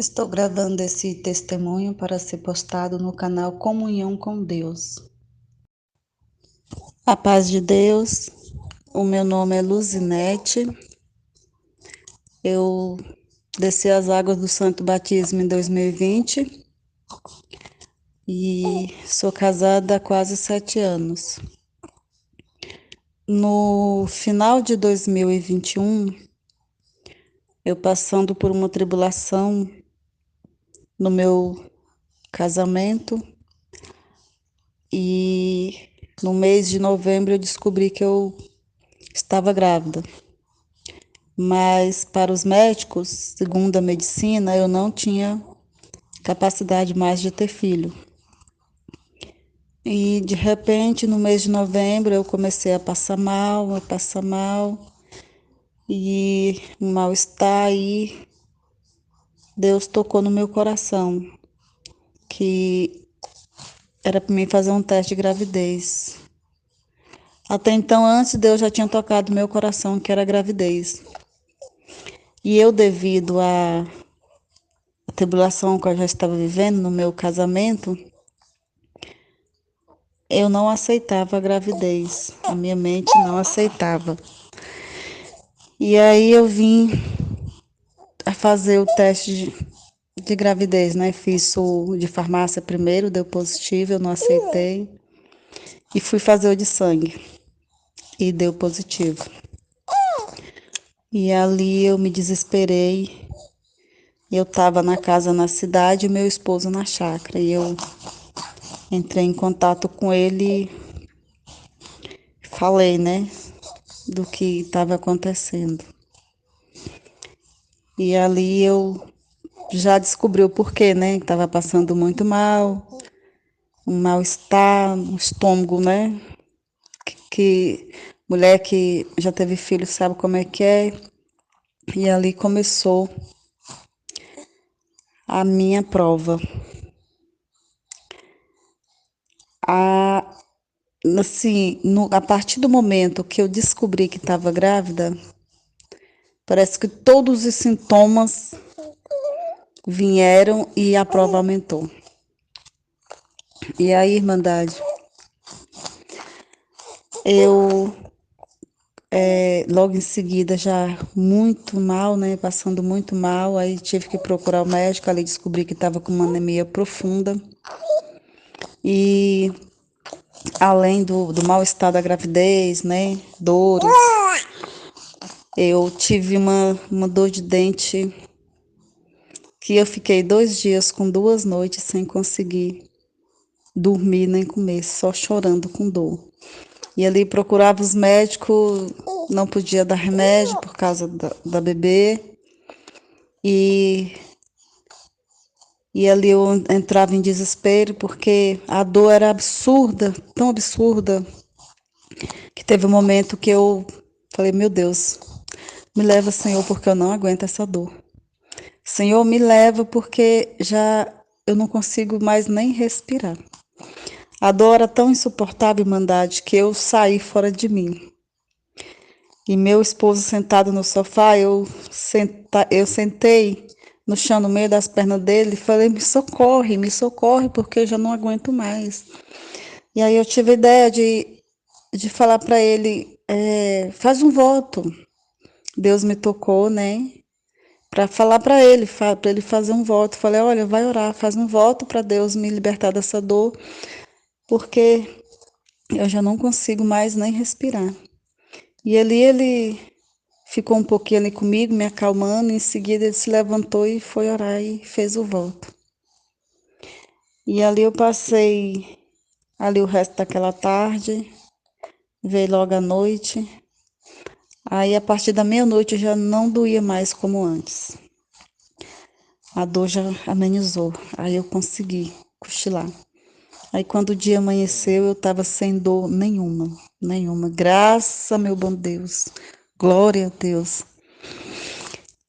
Estou gravando esse testemunho para ser postado no canal Comunhão com Deus. A paz de Deus, o meu nome é Luzinete. Eu desci as águas do Santo Batismo em 2020 e sou casada há quase 7 anos. No final de 2021, eu passando por uma tribulação no meu casamento, e no mês de novembro eu descobri que eu estava grávida. Mas para os médicos, segundo a medicina, eu não tinha capacidade mais de ter filho. E de repente, no mês de novembro, eu comecei a passar mal, e um mal-estar aí. Deus tocou no meu coração que era para mim fazer um teste de gravidez. Até então, antes, Deus já tinha tocado no meu coração que era gravidez. E eu, devido à tribulação que eu já estava vivendo no meu casamento, eu não aceitava a gravidez. A minha mente não aceitava. E aí eu vim a fazer o teste de gravidez, né? Fiz o de farmácia primeiro, deu positivo, eu não aceitei. E fui fazer o de sangue e deu positivo. E ali eu me desesperei. Eu estava na casa na cidade e meu esposo na chácara. E eu entrei em contato com ele e falei, né, do que estava acontecendo. E ali eu já descobri o porquê, né? Estava passando muito mal, um mal-estar, um estômago, né? Que mulher que já teve filho sabe como é que é. E ali começou a minha prova. A, assim, a partir do momento que eu descobri que estava grávida, parece que todos os sintomas vieram e a prova aumentou. E aí, Irmandade, eu logo em seguida, já muito mal, né? Passando muito mal, aí tive que procurar o médico, ali descobri que estava com uma anemia profunda. E além do mal-estar da gravidez, né? Dores, eu tive uma dor de dente que eu fiquei 2 dias com 2 noites sem conseguir dormir nem comer, só chorando com dor. E ali procurava os médicos, não podia dar remédio por causa da bebê. E ali eu entrava em desespero, porque a dor era absurda, tão absurda, que teve um momento que eu falei, meu Deus, me leva, Senhor, porque eu não aguento essa dor. Senhor, me leva, porque já eu não consigo mais nem respirar. A dor era tão insuportável, Irmandade, que eu saí fora de mim. E meu esposo sentado no sofá, eu sentei no chão, no meio das pernas dele, e falei, me socorre, porque eu já não aguento mais. E aí eu tive a ideia de falar para ele, faz um voto. Deus me tocou, né, para falar para ele fazer um voto. Falei, olha, vai orar, faz um voto para Deus me libertar dessa dor, porque eu já não consigo mais nem respirar. E ele ficou um pouquinho ali comigo, me acalmando. Em seguida ele se levantou e foi orar e fez o voto. E ali eu passei ali o resto daquela tarde, veio logo a noite. Aí a partir da meia-noite eu já não doía mais como antes. A dor já amenizou, aí eu consegui cochilar. Aí quando o dia amanheceu eu estava sem dor nenhuma, nenhuma. Graças a meu bom Deus, glória a Deus.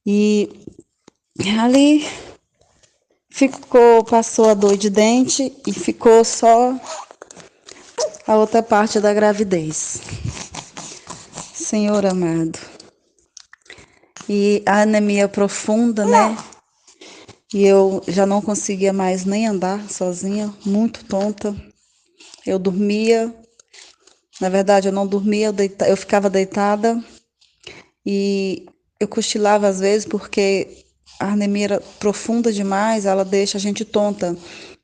E ali passou a dor de dente e ficou só a outra parte da gravidez. Senhor amado. E a anemia profunda, né? E eu já não conseguia mais nem andar sozinha, muito tonta. Eu dormia, na verdade eu não dormia, eu ficava deitada e eu cochilava às vezes porque a anemia era profunda demais, ela deixa a gente tonta.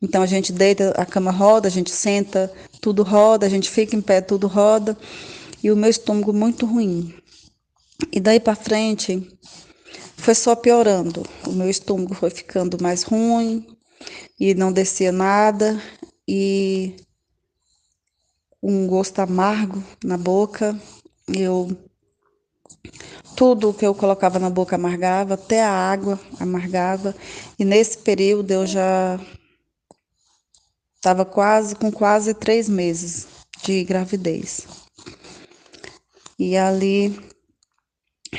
Então a gente deita, a cama roda, a gente senta, tudo roda, a gente fica em pé, tudo roda. E o meu estômago muito ruim. E daí para frente foi só piorando. O meu estômago foi ficando mais ruim e não descia nada e um gosto amargo na boca. Eu tudo que eu colocava na boca amargava, até a água amargava. E nesse período eu já estava quase 3 meses de gravidez. E ali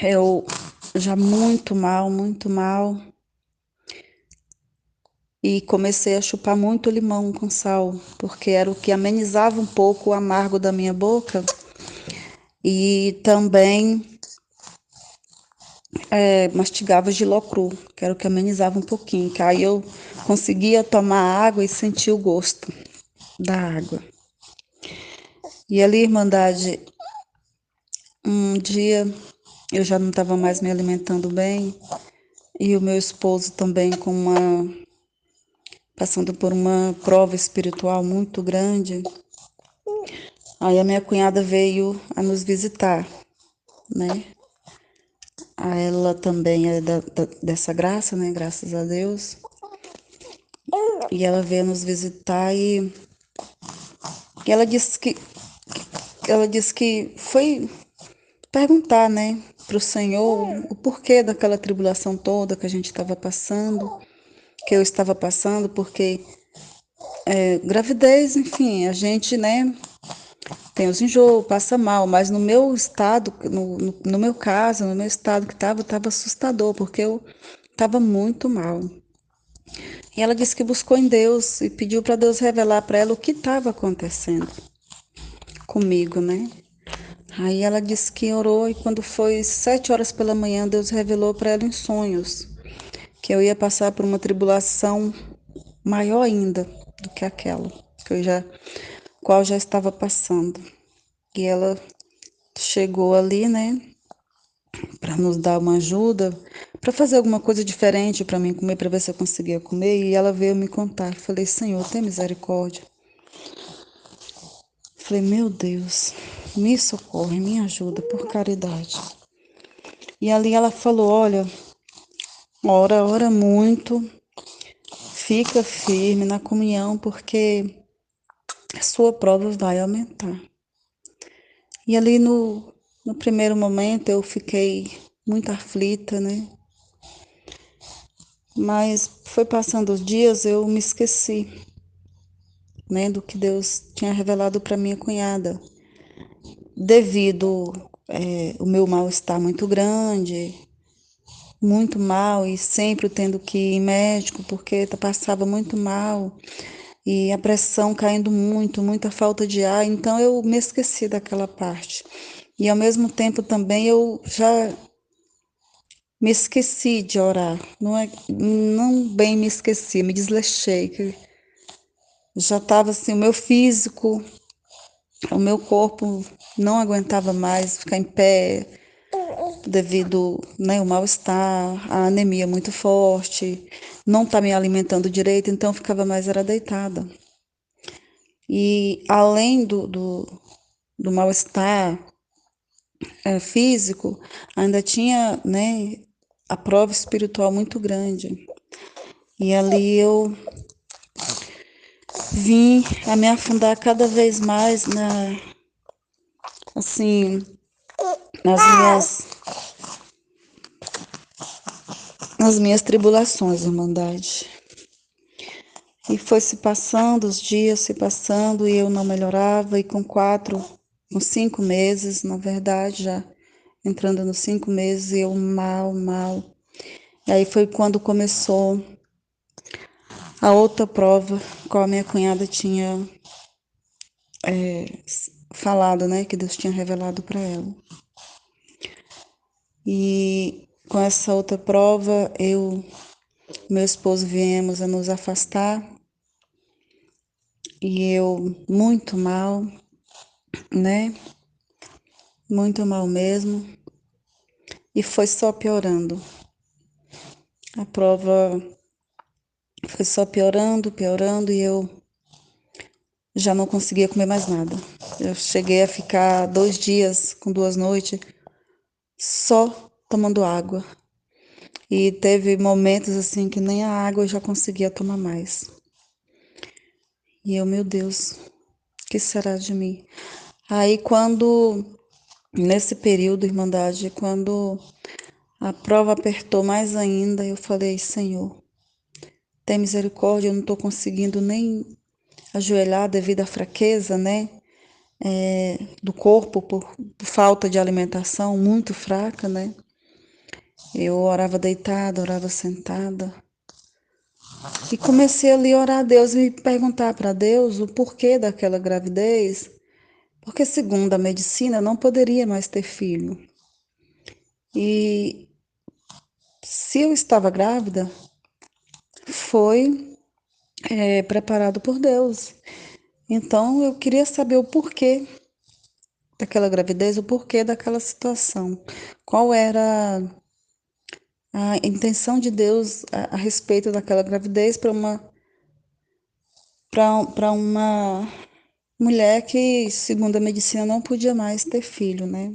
eu já muito mal, e comecei a chupar muito limão com sal, porque era o que amenizava um pouco o amargo da minha boca e também mastigava gilocru, que era o que amenizava um pouquinho, que aí eu conseguia tomar água e sentir o gosto da água. E ali, Irmandade, um dia eu já não estava mais me alimentando bem e o meu esposo também passando por uma prova espiritual muito grande. Aí a minha cunhada veio a nos visitar, né? A ela também é dessa graça, né? Graças a Deus. E ela veio nos visitar e ela disse que foi perguntar, né, para o Senhor o porquê daquela tribulação toda que a gente estava passando, que eu estava passando, porque gravidez, enfim, a gente, né, tem os enjoos, passa mal, mas no meu estado, no meu caso, no meu estado que estava assustador, porque eu estava muito mal. E ela disse que buscou em Deus e pediu para Deus revelar para ela o que estava acontecendo comigo, né? Aí ela disse que orou e quando foi 7 horas pela manhã, Deus revelou para ela em sonhos que eu ia passar por uma tribulação maior ainda do que aquela que qual já estava passando. E ela chegou ali, né, para nos dar uma ajuda, para fazer alguma coisa diferente para mim comer, para ver se eu conseguia comer. E ela veio me contar. Falei, Senhor, tem misericórdia. Falei, meu Deus, me socorre, me ajuda, por caridade. E ali ela falou, olha, ora muito, fica firme na comunhão, porque a sua prova vai aumentar. E ali no primeiro momento eu fiquei muito aflita, né? Mas foi passando os dias, eu me esqueci, né, do que Deus tinha revelado para minha cunhada. Devido o meu mal-estar muito grande, muito mal e sempre tendo que ir em médico porque passava muito mal e a pressão caindo muito, muita falta de ar, então eu me esqueci daquela parte. E ao mesmo tempo também eu já me esqueci de orar, não bem me esqueci, me desleixei, que já estava assim, o meu físico, o meu corpo não aguentava mais ficar em pé, devido, né, ao mal-estar, a anemia muito forte, não tá me alimentando direito, então eu ficava mais era deitada. E além do mal-estar físico, ainda tinha, né, a prova espiritual muito grande. E ali eu vim a me afundar cada vez mais assim, nas minhas, nas minhas tribulações, Irmandade. E foi se passando, os dias se passando e eu não melhorava. E com 5 meses, na verdade, já entrando nos 5 meses, eu mal. E aí foi quando começou a outra prova, qual a minha cunhada tinha falado, né, que Deus tinha revelado para ela. E com essa outra prova, eu Meu esposo viemos a nos afastar e eu muito mal, né? Muito mal mesmo. E foi só piorando. A prova foi só piorando, piorando e eu já não conseguia comer mais nada. Eu cheguei a ficar 2 dias com 2 noites só tomando água. E teve momentos assim que nem a água eu já conseguia tomar mais. E eu, meu Deus, o que será de mim? Aí nesse período, Irmandade, quando a prova apertou mais ainda, eu falei, Senhor, tem misericórdia, eu não estou conseguindo nem ajoelhar devido à fraqueza, né? Do corpo, por falta de alimentação muito fraca, né? Eu orava deitada, orava sentada. E comecei ali a orar a Deus e perguntar para Deus o porquê daquela gravidez, porque segundo a medicina eu não poderia mais ter filho. E se eu estava grávida, foi preparado por Deus. Então eu queria saber o porquê daquela gravidez, o porquê daquela situação. Qual era a intenção de Deus a respeito daquela gravidez para uma mulher que, segundo a medicina, não podia mais ter filho, né?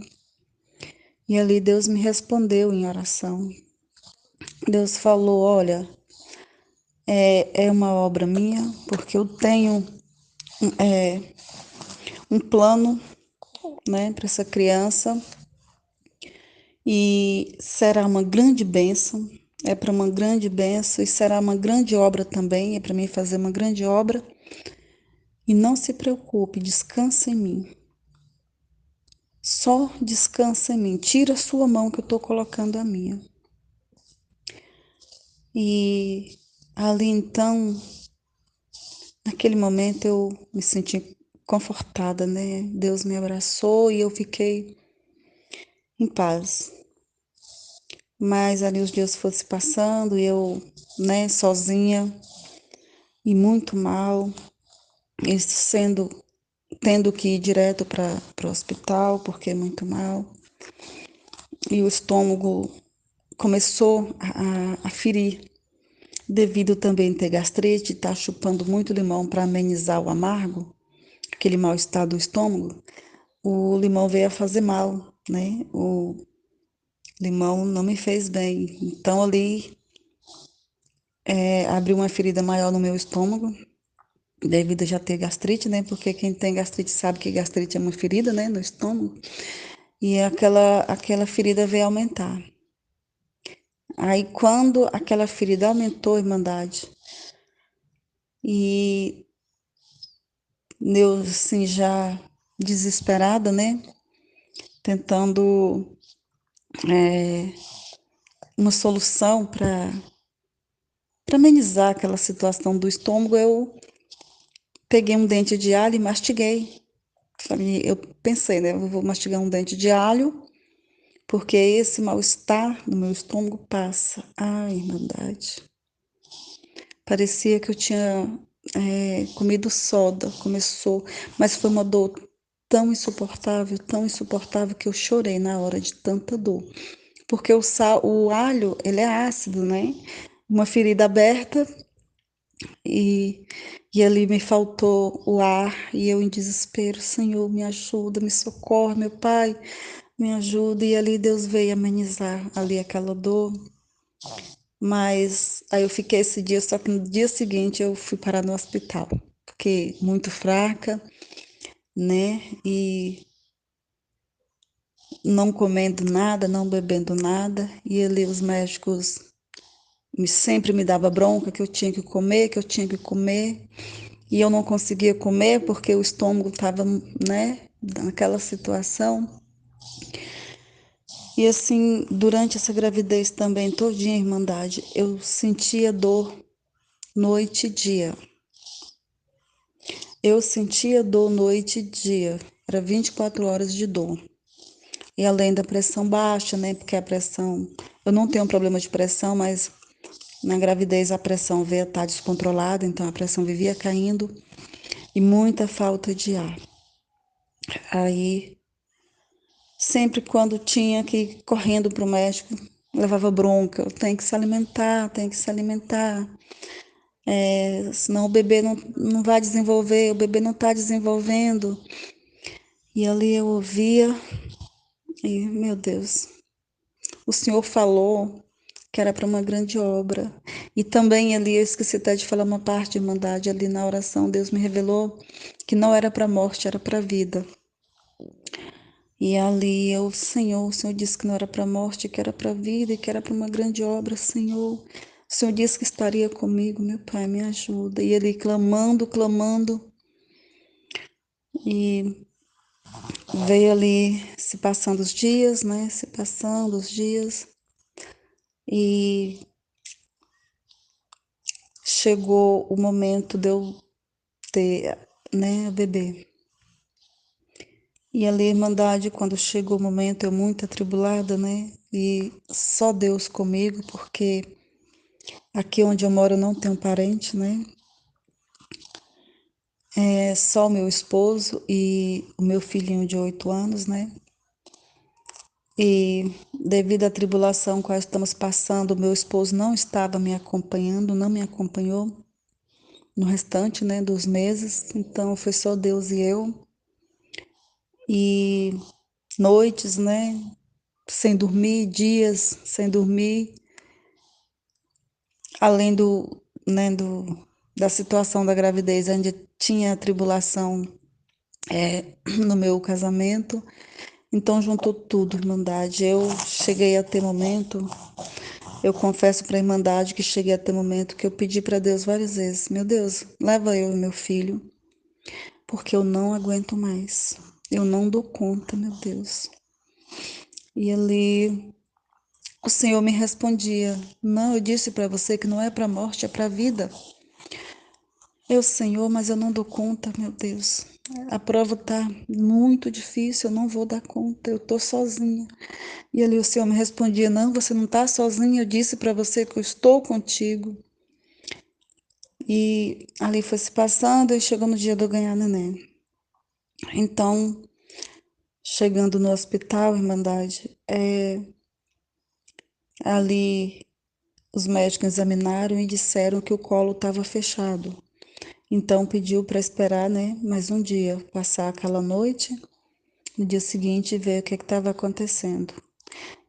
E ali Deus me respondeu em oração. Deus falou: Olha, é uma obra minha, porque eu tenho um plano, né, para essa criança e será uma grande bênção. É para uma grande bênção e será uma grande obra também. É para mim fazer uma grande obra. E não se preocupe, descansa em mim. Só descansa em mim. Tira a sua mão que eu estou colocando a minha. E ali então, naquele momento eu me senti confortada, né? Deus me abraçou e eu fiquei em paz. Mas ali os dias foram se passando e eu, né, sozinha e muito mal, e tendo que ir direto para o hospital porque é muito mal. E o estômago começou a ferir, devido também ter gastrite, estar chupando muito limão para amenizar o amargo, aquele mal-estar do estômago. O limão veio a fazer mal, né? O limão não me fez bem. Então ali abriu uma ferida maior no meu estômago, devido a já ter gastrite, né? Porque quem tem gastrite sabe que gastrite é uma ferida, né? No estômago. E aquela ferida veio aumentar. Aí quando aquela ferida aumentou, Irmandade, e eu assim já desesperada, né? Tentando uma solução para amenizar aquela situação do estômago, eu peguei um dente de alho e mastiguei. Eu pensei, né? Eu vou mastigar um dente de alho, porque esse mal-estar no meu estômago passa. Ai, Irmandade. Parecia que eu tinha comido soda, começou, mas foi uma dor tão insuportável que eu chorei na hora de tanta dor. Porque o alho, ele é ácido, né? Uma ferida aberta e, e ali me faltou o ar e eu em desespero, Senhor, me ajuda, me socorre, meu Pai, me ajuda. E ali Deus veio amenizar ali aquela dor. Mas aí eu fiquei esse dia, só que no dia seguinte eu fui parar no hospital, porque muito fraca, né? E não comendo nada, não bebendo nada. E ali os médicos sempre me dava bronca que eu tinha que comer, que eu tinha que comer. E eu não conseguia comer porque o estômago estava, né, naquela situação. E assim, durante essa gravidez também, todinha, Irmandade, eu sentia dor noite e dia. Eu sentia dor noite e dia. Era 24 horas de dor. E além da pressão baixa, né? Porque a pressão. Eu não tenho problema de pressão, mas Na gravidez a pressão veio a estar descontrolada, então a pressão vivia caindo e muita falta de ar. Aí, sempre quando tinha que ir correndo para o médico, levava bronca, tem que se alimentar, tem que se alimentar. Senão o bebê não vai desenvolver, o bebê não está desenvolvendo. E ali eu ouvia, e meu Deus, o Senhor falou que era para uma grande obra. E também ali, eu esqueci até de falar uma parte, Irmandade, ali na oração, Deus me revelou que não era para a morte, era para a vida. E ali eu, Senhor, o Senhor disse que não era para a morte, que era para a vida e que era para uma grande obra, Senhor. O Senhor disse que estaria comigo, meu Pai, me ajuda. E ele clamando, clamando, e veio ali se passando os dias, né? Se passando os dias. E chegou o momento de eu ter, né, o bebê. E ali, Irmandade, quando chegou o momento, eu muito atribulada, né? E só Deus comigo, porque aqui onde eu moro não tenho parente, né? É só o meu esposo e o meu filhinho de 8 anos, né? E devido à tribulação que estamos passando, o meu esposo não estava me acompanhando, não me acompanhou no restante, né, dos meses. Então foi só Deus e eu. E noites, né, sem dormir, dias sem dormir, além da situação da gravidez, onde tinha tribulação no meu casamento. Então juntou tudo, Irmandade. Eu cheguei a ter momento, eu confesso para a Irmandade que cheguei a ter momento que eu pedi para Deus várias vezes: meu Deus, leva eu e meu filho, porque eu não aguento mais. Eu não dou conta, meu Deus. E ali o Senhor me respondia: não, eu disse para você que não é para a morte, é para a vida. Eu, Senhor, mas eu não dou conta, meu Deus. A prova está muito difícil, eu não vou dar conta, eu estou sozinha. E ali o Senhor me respondia: não, você não está sozinha, eu disse para você que eu estou contigo. E ali foi se passando e chegou no dia de eu ganhar neném. Então, chegando no hospital, Irmandade, ali os médicos examinaram e disseram que o colo estava fechado. Então pediu para esperar, né, mais um dia, passar aquela noite, no dia seguinte ver o que estava acontecendo.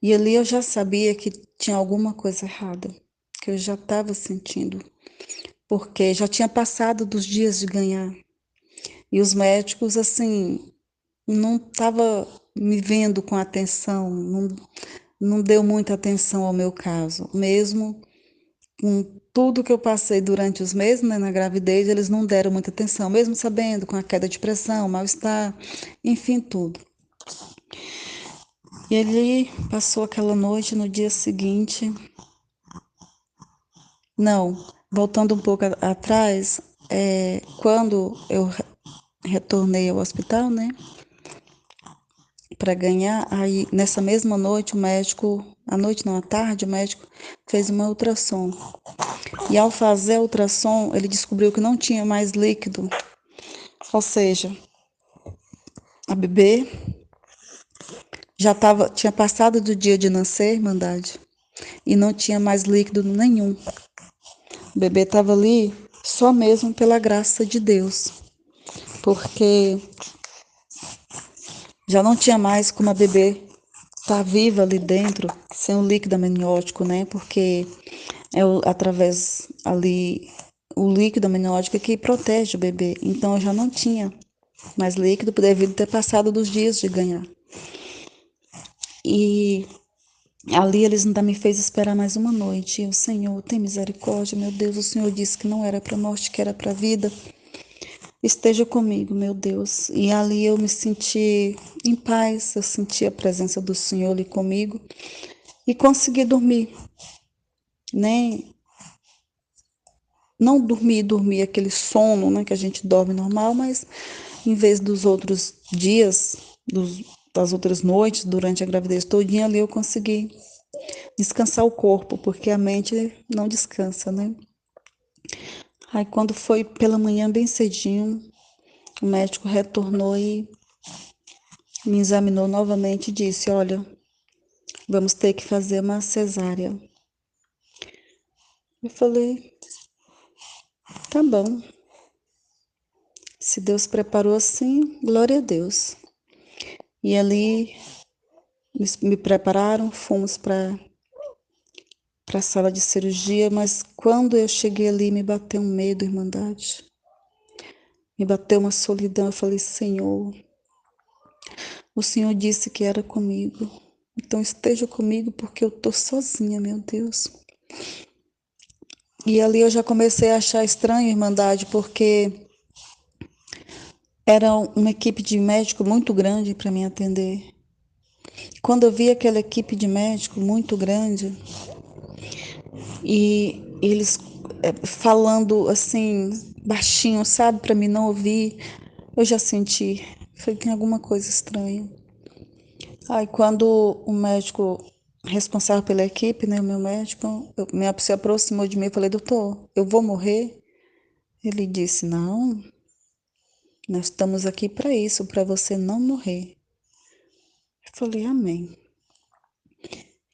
E ali eu já sabia que tinha alguma coisa errada, que eu já estava sentindo, porque já tinha passado dos dias de ganhar. E os médicos, assim, não estavam me vendo com atenção, não deu muita atenção ao meu caso. Mesmo com tudo que eu passei durante os meses, né, na gravidez, eles não deram muita atenção, mesmo sabendo com a queda de pressão, mal-estar, enfim, tudo. E ele passou aquela noite, no dia seguinte. Não, voltando um pouco atrás, quando eu retornei ao hospital, né, para ganhar, aí nessa mesma noite o médico, à noite não, à tarde, o médico fez uma ultrassom. E ao fazer a ultrassom, ele descobriu que não tinha mais líquido, ou seja, a bebê tinha passado do dia de nascer, Irmandade, e não tinha mais líquido nenhum. O bebê estava ali só mesmo pela graça de Deus, porque já não tinha mais como a bebê estar viva ali dentro sem o líquido amniótico, né? Porque através ali o líquido amniótico que protege o bebê. Então eu já não tinha mais líquido devido ter passado dos dias de ganhar. E ali eles ainda me fez esperar mais uma noite. E o Senhor, tem misericórdia, meu Deus. O Senhor disse que não era para morte, que era para vida. Esteja comigo, meu Deus. E ali eu me senti em paz, eu senti a presença do Senhor ali comigo e consegui dormir, né? Não dormir aquele sono, né, que a gente dorme normal, mas em vez dos outros dias, das outras noites, durante a gravidez todinha ali, eu consegui descansar o corpo, porque a mente não descansa, né? Aí quando foi pela manhã bem cedinho, o médico retornou e me examinou novamente e disse: Olha, vamos ter que fazer uma cesárea. Eu falei: Tá bom. Se Deus preparou assim, glória a Deus. E ali me prepararam, fomos para a sala de cirurgia, mas quando eu cheguei ali, me bateu um medo, irmandade. Me bateu uma solidão. Eu falei: Senhor, o Senhor disse que era comigo. Então esteja comigo porque eu tô sozinha, meu Deus. E ali eu já comecei a achar estranho, irmandade, porque era uma equipe de médico muito grande para me atender. Quando eu vi aquela equipe de médico muito grande e eles falando assim, baixinho, sabe, para mim não ouvir, eu já senti, foi tem alguma coisa estranha. Aí quando o médico responsável pela equipe, né, o meu médico, se aproximou de mim e falei: Doutor, eu vou morrer? Ele disse: Não, nós estamos aqui para isso, para você não morrer. Eu falei: Amém.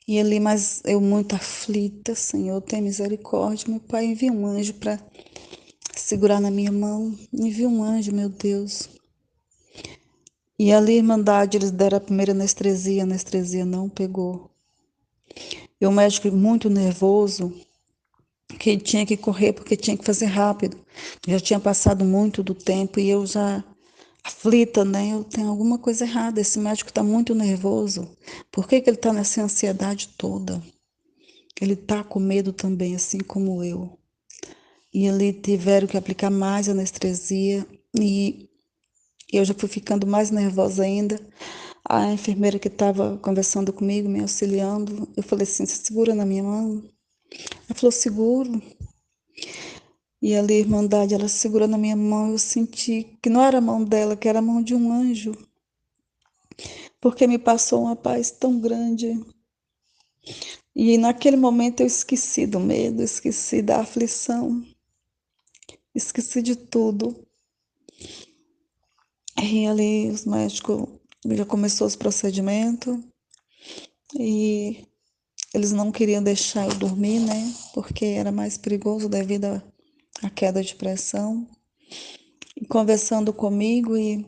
E ali, mas eu muito aflita: Senhor, tem misericórdia. Meu pai, envia um anjo para segurar na minha mão. Envia um anjo, meu Deus. E ali, Irmandade, eles deram a primeira anestesia, a anestesia não pegou. E o médico muito nervoso, que tinha que correr porque tinha que fazer rápido. Já tinha passado muito do tempo e eu já aflita, né? Eu tenho alguma coisa errada. Esse médico está muito nervoso. Por que ele está nessa ansiedade toda? Ele está com medo também, assim como eu. E ali tiveram que aplicar mais anestesia e eu já fui ficando mais nervosa ainda. A enfermeira que estava conversando comigo, me auxiliando, eu falei assim: Você segura na minha mão? Ela falou: Seguro. E ali, a Irmandade, ela segurou na minha mão, eu senti que não era a mão dela, que era a mão de um anjo, porque me passou uma paz tão grande. E naquele momento eu esqueci do medo, esqueci da aflição, esqueci de tudo. E ali os médicos já começou os procedimentos e eles não queriam deixar eu dormir, né? Porque era mais perigoso devido à queda de pressão. E conversando comigo e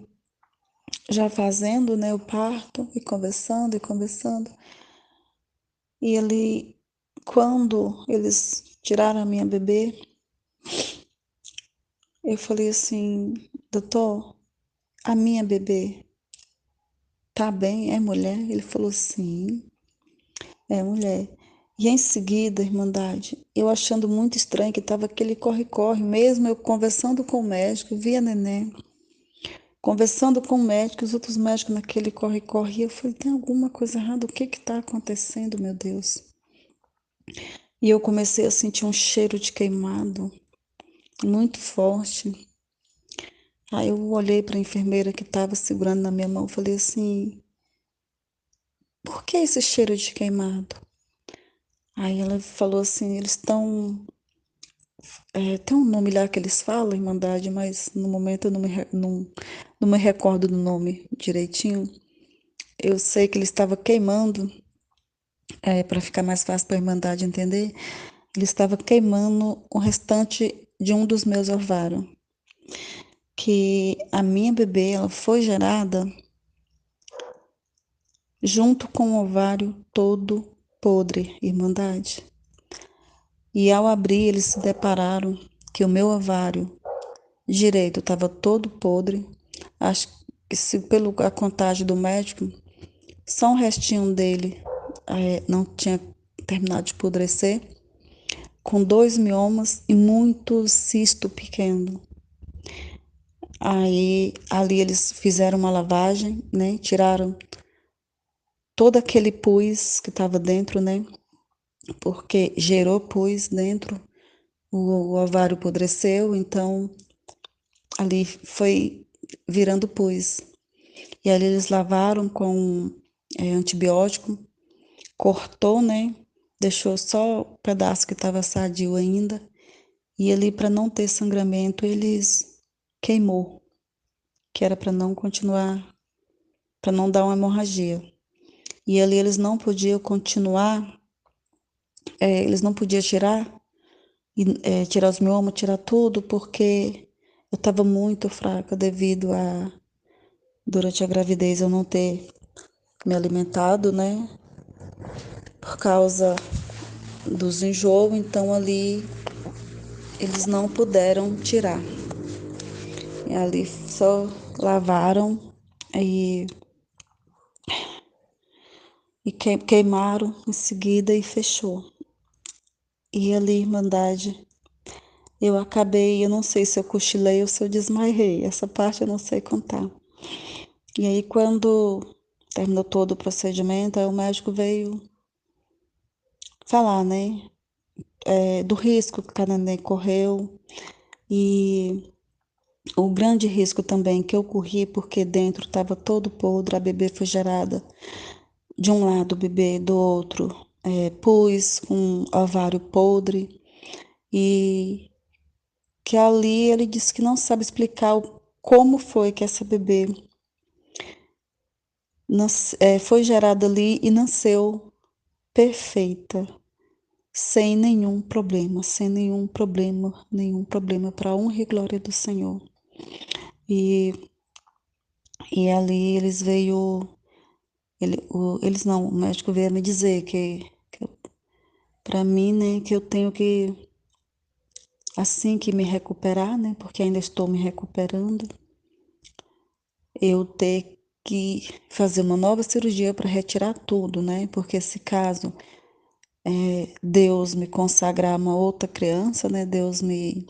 já fazendo, né, o parto e conversando e conversando. E ele, quando eles tiraram a minha bebê, eu falei assim: Doutor, a minha bebê tá bem? É mulher? Ele falou: Sim, é mulher. E em seguida, Irmandade, eu achando muito estranho que estava aquele corre-corre, mesmo eu conversando com o médico, via neném, conversando com o médico, os outros médicos naquele corre-corre, eu falei: tem alguma coisa errada? O que está acontecendo, meu Deus? E eu comecei a sentir um cheiro de queimado muito forte. Aí eu olhei para a enfermeira que estava segurando na minha mão e falei assim: Por que esse cheiro de queimado? Aí ela falou assim: Eles estão. Tem um nome lá que eles falam, Irmandade, mas no momento eu não me recordo do nome direitinho. Eu sei que ele estava queimando, para ficar mais fácil para a Irmandade entender, ele estava queimando o restante de um dos meus ovários. Que a minha bebê ela foi gerada junto com o ovário todo podre, Irmandade. E ao abrir, eles se depararam que o meu ovário direito estava todo podre. Acho que se pela contagem do médico, só um restinho dele não tinha terminado de apodrecer, com 2 miomas e muito cisto pequeno. Aí ali eles fizeram uma lavagem, né? Tiraram todo aquele pus que estava dentro, né? Porque gerou pus dentro, o ovário apodreceu, então ali foi virando pus. E ali eles lavaram com antibiótico, cortou, né? deixou só o pedaço que estava sadio ainda. E ali, para não ter sangramento, eles queimou, que era para não continuar, para não dar uma hemorragia. E ali eles não podiam continuar, eles não podiam tirar os miomos, tirar tudo, porque eu estava muito fraca devido a, durante a gravidez, eu não ter me alimentado, né? Por causa dos enjoos, então ali eles não puderam tirar. E ali só lavaram e, queimaram em seguida e fechou. E ali, Irmandade, eu não sei se eu cochilei ou se eu desmaiei, essa parte eu não sei contar. E aí, quando terminou todo o procedimento, aí o médico veio falar, né, do risco que a neném correu e o grande risco também que eu corri, porque dentro estava todo podre, a bebê foi gerada de um lado, o bebê do outro, pus com ovário podre, e que ali ele disse que não sabe explicar como foi que essa bebê foi gerada ali e nasceu perfeita, sem nenhum problema, para a honra e glória do Senhor. E, e ali eles veio, eles não, o médico veio me dizer que para mim, né, que eu tenho que, assim que me recuperar, né, porque ainda estou me recuperando, eu ter que fazer uma nova cirurgia para retirar tudo, né, porque se caso Deus me consagrar uma outra criança, né, Deus me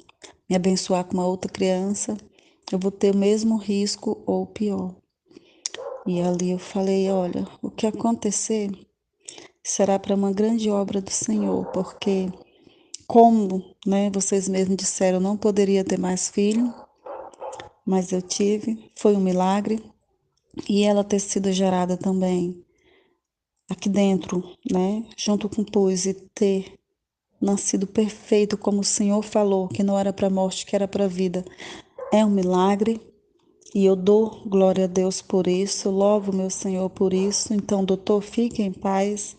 abençoar com uma outra criança, eu vou ter o mesmo risco ou pior. E ali eu falei, olha, o que acontecer será para uma grande obra do Senhor, porque como, né, vocês mesmos disseram, eu não poderia ter mais filho, mas eu tive, foi um milagre, e ela ter sido gerada também aqui dentro, né, junto com o pus, e ter nascido perfeito como o Senhor falou, que não era para morte, que era para vida, é um milagre. E eu dou glória a Deus por isso, louvo meu Senhor por isso. Então, doutor, fique em paz,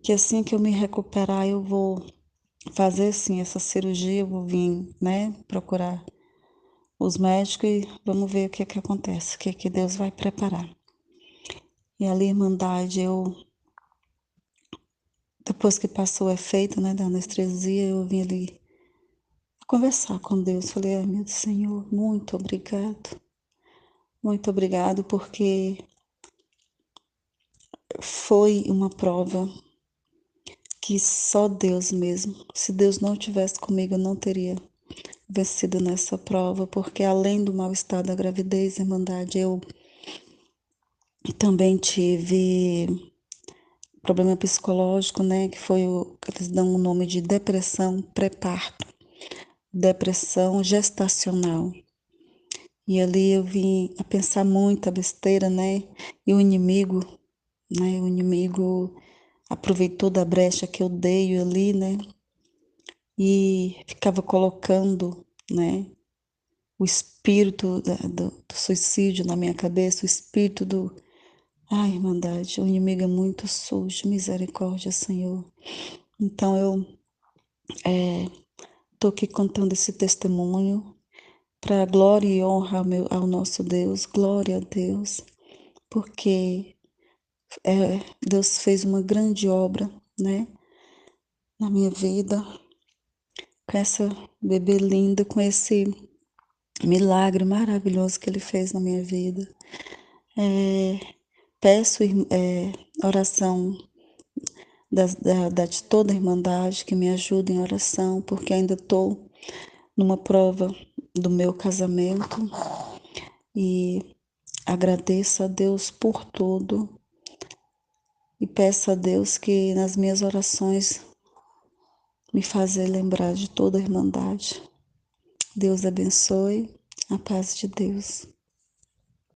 que assim que eu me recuperar, eu vou fazer sim essa cirurgia, eu vou vir, né, procurar os médicos e vamos ver o que que acontece, o que que Deus vai preparar. E ali, Irmandade, depois que passou o efeito, né, da anestesia, eu vim ali conversar com Deus. Falei, ai, meu Senhor, muito obrigado, porque foi uma prova que só Deus mesmo. Se Deus não tivesse comigo, eu não teria vencido nessa prova, porque além do mal-estar da gravidez, Irmandade, eu também tive problema psicológico, né, que foi o que eles dão o nome de depressão pré-parto, depressão gestacional. E ali eu vim a pensar muita besteira, né? E o inimigo aproveitou da brecha que eu dei ali, né? E ficava colocando, né? O espírito do suicídio na minha cabeça, o espírito do. Ai, Irmandade, o inimigo é muito sujo, misericórdia, Senhor. Então eu estou aqui contando esse testemunho para glória e honra ao nosso Deus, glória a Deus, porque Deus fez uma grande obra, né, na minha vida, com essa bebê linda, com esse milagre maravilhoso que Ele fez na minha vida. Peço oração de toda a Irmandade que me ajude em oração, porque ainda estou numa prova do meu casamento e agradeço a Deus por tudo e peço a Deus que nas minhas orações me fazer lembrar de toda a Irmandade. Deus abençoe, a paz de Deus.